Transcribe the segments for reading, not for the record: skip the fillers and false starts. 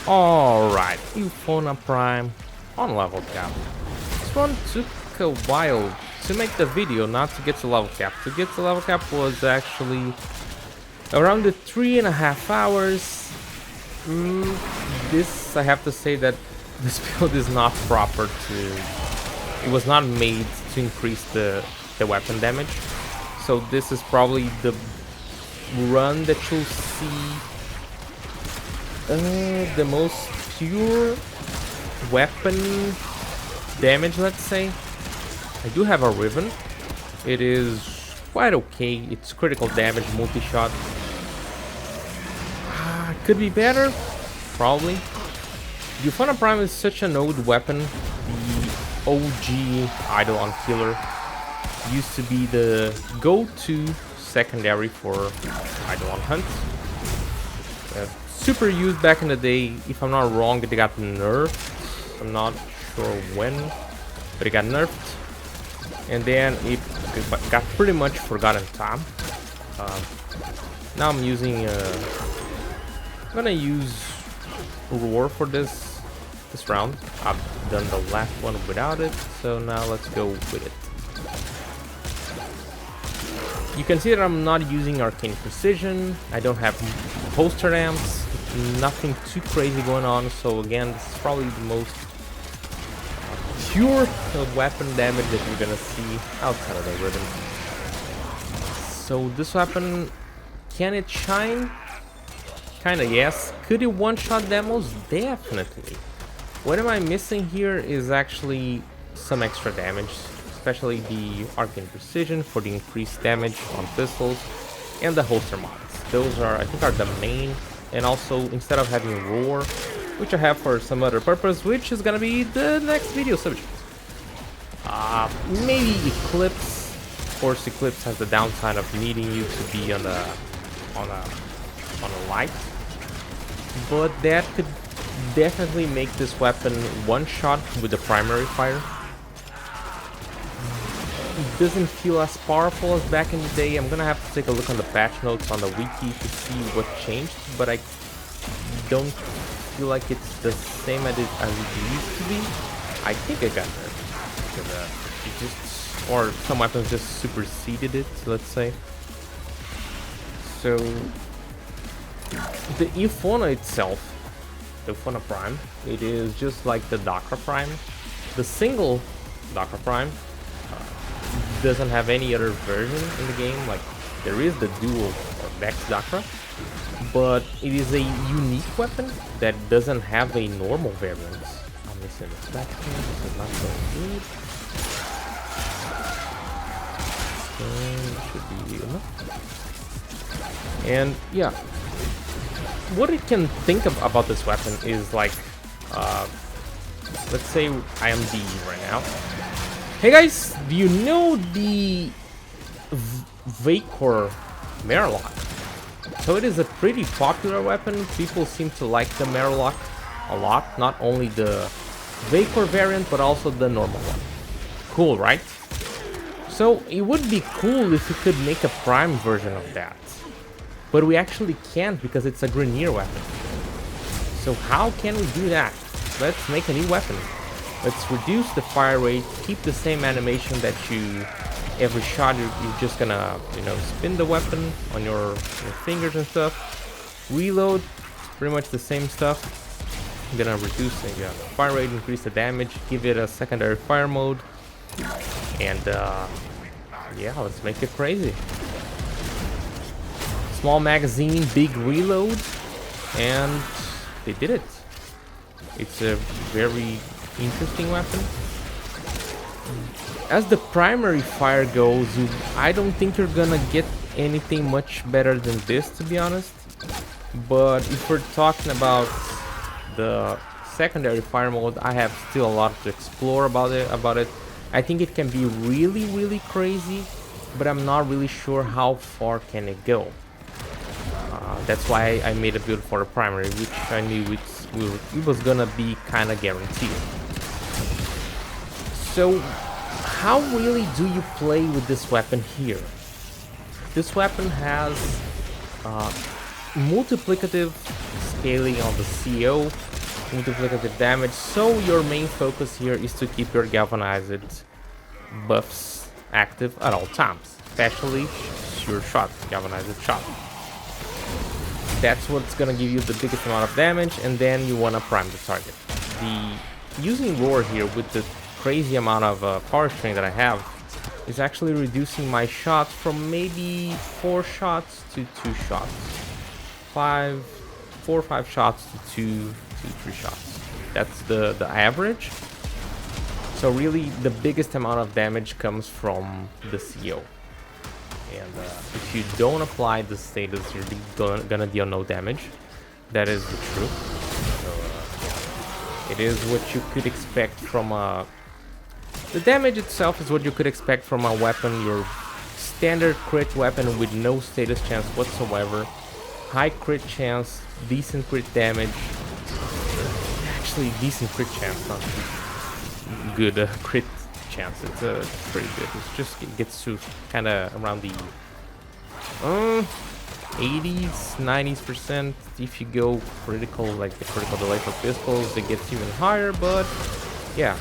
Alright, Euphona Prime on level cap. This one took a while to make the video, not to get to level cap. To get to level cap was actually around the 3.5 hours. This, I have to say that this build is not proper to... It was not made to increase the weapon damage. So this is probably the run that you'll see the most pure weapon damage, let's say. I do have a Riven. It is quite okay. It's critical damage, multi-shot. Could be better, probably. The Euphona Prime is such an old weapon. The OG Eidolon killer used to be the go-to secondary for Eidolon hunts. Super used back in the day. If I'm not wrong, it got nerfed. I'm not sure when, but it got nerfed. And then it got pretty much forgotten time. Now I'm using... I'm gonna use Roar for this round. I've done the last one without it, so now let's go with it. You can see that I'm not using Arcane Precision. I don't have holster amps. Nothing too crazy going on. So again, this is probably the most pure weapon damage that you're gonna see outside of the Ribbon. So this weapon, can it shine? Kinda yes. Could it one-shot demos? Definitely. What am I missing here is actually some extra damage, especially the Arcane Precision for the increased damage on pistols, and the holster mods. Those are, I think, are the main. And also, instead of having Roar, which I have for some other purpose, which is gonna be the next video subject. Maybe Eclipse. Of course, Eclipse has the downside of needing you to be on a light, but that could definitely make this weapon one shot with the primary fire. It doesn't feel as powerful as back in the day. I'm gonna have to take a look on the patch notes on the wiki to see what changed, but I don't feel like it's the same as it used to be. I think it got nerfed because it just, or some weapons just superseded it, let's say. So the Euphona itself, the Euphona Prime, it is just like the Dakra Prime. The single Dakra Prime doesn't have any other version in the game. Like, there is the dual or Dex Dakra, but it is a unique weapon that doesn't have a normal variant. I'm missing this back here. This is not so good. Should be enough. And yeah, what it can think of about this weapon is like, let's say I am D right now. Hey guys, do you know the Vacor Marlock? So it is a pretty popular weapon. People seem to like the Marlock a lot. Not only the Vacor variant, but also the normal one. Cool, right? So it would be cool if we could make a Prime version of that. But we actually can't because it's a Grineer weapon. So how can we do that? Let's make a new weapon. Let's reduce the fire rate, keep the same animation that every shot you're just gonna, spin the weapon on your fingers and stuff. Reload, pretty much the same stuff. I'm gonna reduce the fire rate, increase the damage, give it a secondary fire mode. And yeah, let's make it crazy. Small magazine, big reload, and they did it. It's a very interesting weapon. As the primary fire goes, I don't think you're gonna get anything much better than this, to be honest. But if we're talking about the secondary fire mode, I have still a lot to explore about it. I think it can be really, really crazy, but I'm not really sure how far can it go. That's why I made a build for the primary, which I knew it was gonna be kind of guaranteed. So, how really do you play with this weapon here? This weapon has multiplicative scaling on the CO, multiplicative damage. So your main focus here is to keep your galvanized buffs active at all times, especially your shot, galvanized shot. That's what's gonna give you the biggest amount of damage, and then you wanna prime the target. Using roar here with the crazy amount of power strain that I have is actually reducing my shots from maybe 4 shots to 2 shots. 4 or 5 shots to 2 to 3 shots. That's the average. So really the biggest amount of damage comes from the CO. And if you don't apply the status, you're gonna deal no damage. That is the truth. So yeah. It is what you could expect from the damage itself is what you could expect from a weapon, your standard crit weapon with no status chance whatsoever. High crit chance, decent crit damage. Actually, decent crit chance, not good crit chance. It's pretty good. It gets to kind of around the 80s, 90%. If you go critical, like the critical delay for pistols, it gets even higher. But yeah.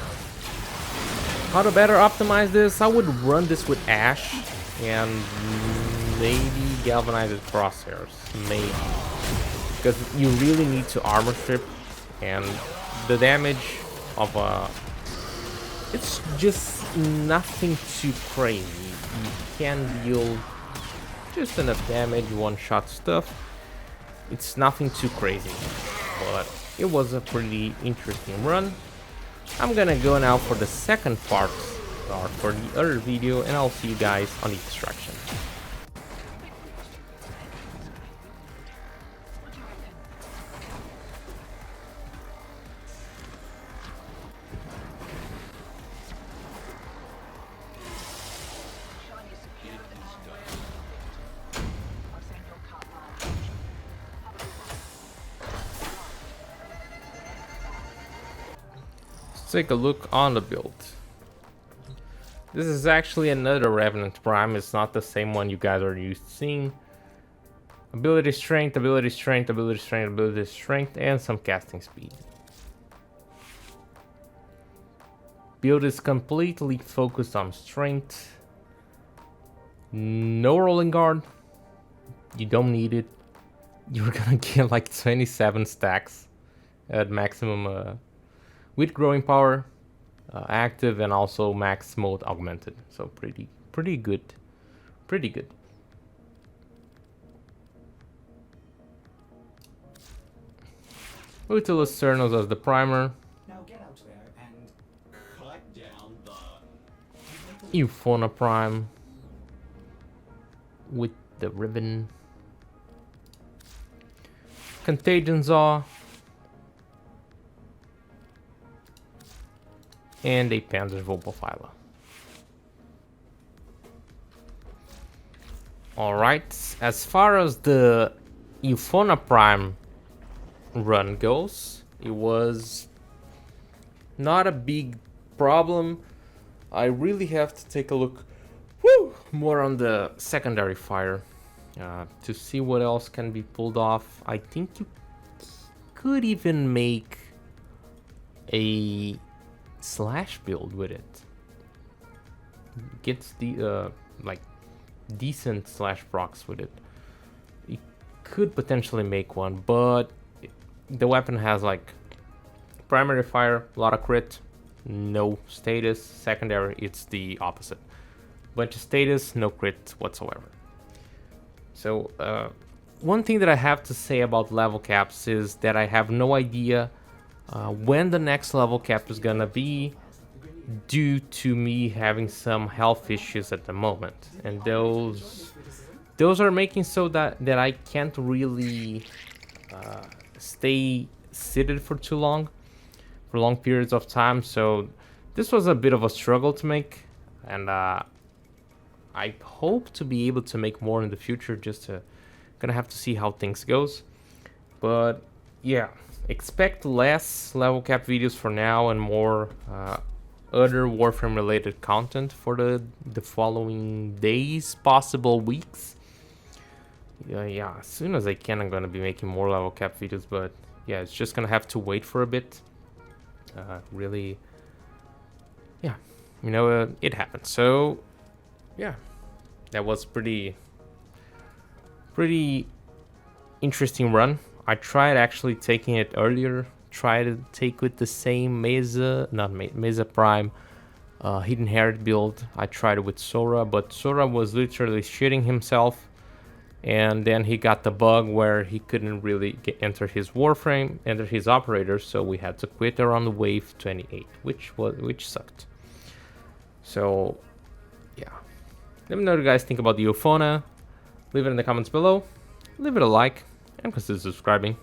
How to better optimize this? I would run this with Ash and maybe galvanized crosshairs, maybe, because you really need to armor strip, and the damage of it's just nothing too crazy. You can deal just enough damage, one-shot stuff. It's nothing too crazy, but it was a pretty interesting run. I'm gonna go now for the second part, or for the other video, and I'll see you guys on the extraction. Take a look on the build. This is actually another Revenant Prime. It's not the same one you guys are used to seeing. Ability strength, ability strength, ability strength, ability strength, and some casting speed. Build is completely focused on strength. No rolling guard. You don't need it. You're gonna get like 27 stacks at maximum with growing power, active, and also max mode augmented. So pretty good, pretty good. With the Lucernos as the primer. Now get out there and cut down the Euphona Prime with the ribbon. Contagion Zaw. And a Panzervopophyla. Alright, as far as the Euphona Prime run goes, it was not a big problem. I really have to take a look more on the secondary fire to see what else can be pulled off. I think you could even make a slash build with it. Gets the like decent slash procs with it. You could potentially make one, but the weapon has like primary fire, a lot of crit, no status. Secondary, it's the opposite. Bunch of status, no crit whatsoever. So one thing that I have to say about level caps is that I have no idea when the next level cap is gonna be, due to me having some health issues at the moment, and those are making so that I can't really stay seated for too long, for long periods of time. So this was a bit of a struggle to make, and I hope to be able to make more in the future. Gonna have to see how things goes, but yeah. Expect less level cap videos for now and more other Warframe related content for the following days, possible weeks. Yeah, as soon as I can, I'm gonna be making more level cap videos, but yeah, it's just gonna have to wait for a bit. Really, yeah, it happened. So, yeah, that was pretty interesting run. I tried actually taking it earlier. Tried to take with the same Mesa, not Mesa Prime, Hidden Heart build. I tried it with Sora, but Sora was literally shitting himself. And then he got the bug where he couldn't really enter his Warframe, enter his operator, so we had to quit around wave 28, which sucked. So, yeah. Let me know what you guys think about the Euphona. Leave it in the comments below. Leave it a like and consider subscribing.